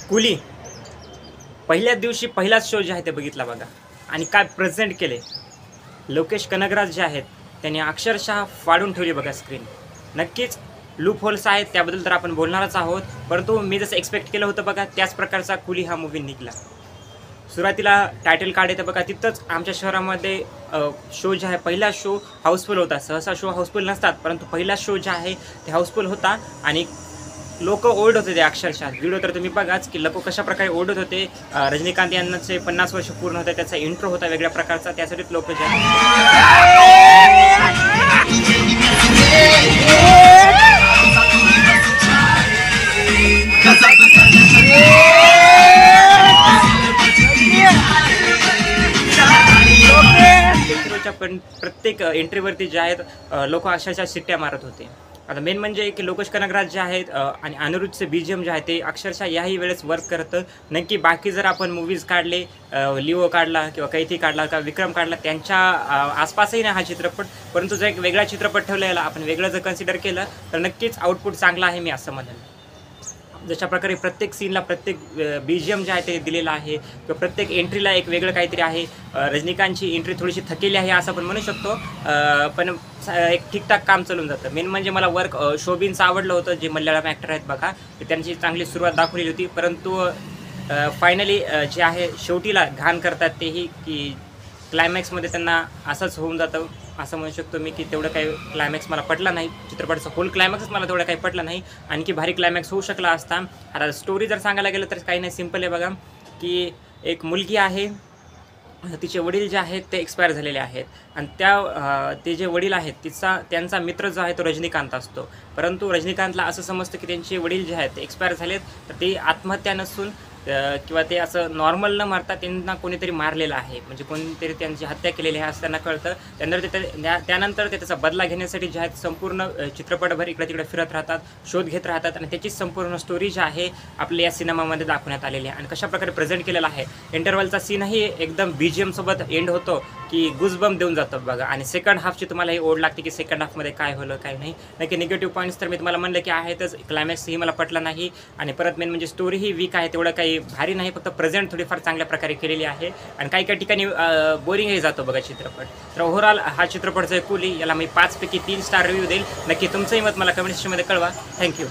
कुली पहिल्याच दिवशी पहिलाच शो जे आहे ते बघितला बघा आणि काय प्रेझेंट केले. लोकेश कनगराज जे आहेत त्यांनी अक्षरशः फाडून ठेवली बघा स्क्रीन. नक्कीच लूप होल्स आहेत त्याबद्दल तर आपण बोलणारच आहोत, परंतु मी जसं एक्सपेक्ट केलं होतं बघा त्याच प्रकारचा कुली हा मूवी निघाला. सुरुवातीला टायटल कार्ड येतं बघा, तिथंच आमच्या शहरामध्ये शो जे आहे पहिला शो हाऊसफुल होता. सहसा शो हाऊसफुल नसतात, परंतु पहिला शो जे आहे ते हाऊसफुल होता आणि लोक ओरडत होते अक्षरशः. व्हिडिओ तर तुम्ही बघाच की लोक कशा प्रकारे ओरडत होते. रजनीकांत यांचे 50 वर्ष पूर्ण होते, त्याचा इंट्रो होता वेगळ्या प्रकारचा, त्यासाठीच लोक जे प्रत्येक एंट्रीवरती जे आहेत लोक अक्षरशः शिट्ट्या मारत होते. आता मेन म्हणजे की लोकेश कनगराज जे आहेत आणि अनिरुद्धचे बीजीएम जे आहे ते अक्षरशः याही वेळेस वर्क करतं. नक्की बाकी जर आपण मूवीज काढले, लिओ काढला किंवा कैथी काढला किंवा विक्रम काढला, त्यांच्या आसपासही नाही हा चित्रपट, परंतु जर एक वेगळा चित्रपट ठेवलेला आपण वेगळं जर कन्सिडर केलं तर नक्कीच आउटपुट चांगला आहे, मी असं म्हणेन. जशा प्रकारे प्रत्येक सीनला प्रत्येक बीजीएम जे आहे ते दिलेलं आहे किंवा प्रत्येक एंट्रीला एक वेगळं काहीतरी आहे. रजनीकांतची एंट्री थोडीशी थकेली आहे असं आपण म्हणू शकतो, पण एक ठीकठाक काम चालून जातं. मेन म्हणजे मला वर्क शोबीनचं आवडलं होतं, जे मल्याळम ॲक्टर आहेत बघा, त्यांची चांगली सुरुवात दाखवलेली होती, परंतु फायनली जे आहे शेवटीला घाण करतात तेही की क्लायमॅक्समध्ये त्यांना असंच होऊन जातं असं म्हणू शकतो मी की तेवढं काही क्लायमॅक्स मला पटला नाही. चित्रपटाचा होल क्लायमॅक्सच मला तेवढं काही पटला नाही. आणखी भारी क्लायमॅक्स होऊ शकला असता. आता स्टोरी जर सांगायला गेलं तर काही नाही, सिम्पल आहे बघा की एक मुलगी आहे, तिचे वडील जे आहेत ते एक्सपायर झालेले आहेत आणि ते जे वडील आहेत त्यांचा मित्र जो आहे तो रजनीकांत असतो. परंतु रजनीकांतला असं समजतं की त्यांचे वडील जे आहेत ते एक्सपायर झालेत, तर ते आत्महत्या नसून किंवा ते असं नॉर्मल न मारता त्यांना कोणीतरी मारलेलं आहे, म्हणजे कोणीतरी त्यांची हत्या केलेली आहे असं त्यांना कळतं. त्यानंतर ते त्याचा बदला घेण्यासाठी जे आहेत संपूर्ण चित्रपटभर इकडे तिकडे फिरत राहतात, शोध घेत राहतात आणि त्याची संपूर्ण स्टोरी जी आहे आपल्या या सिनेमामध्ये दाखवण्यात आलेली आहे आणि कशाप्रकारे प्रेझेंट केलेला आहे. इंटरवलचा सीनही एकदम बीजीएमसोबत एंड होतो की गुजबम देऊन जातो बघा. आणि सेकंड हाफची तुम्हाला ही ओढ लागते की सेकंड हाफमध्ये काय होलं काय नाही. नक्की निगेटिव्ह पॉईंट्स तर मी तुम्हाला म्हणलं की आहेतच. क्लायमॅक्सही मला पटला नाही आणि परत मेन म्हणजे स्टोरीही वीक आहे, तेवढं काही भारी नाही, फक्त प्रेझेंट थोडीफार चांगल्या प्रकारे केलेली आहे आणि काही ठिकाणी बोरिंगही जातो बघा चित्रपट. तर ओव्हरऑल हा चित्रपट जो आहे कुली, याला मी 5 पैकी 3 स्टार रिव्ह्यू देईल. नक्की तुमचंही मत मला कमेंट सेक्शनमध्ये कळवा. थँक्यू.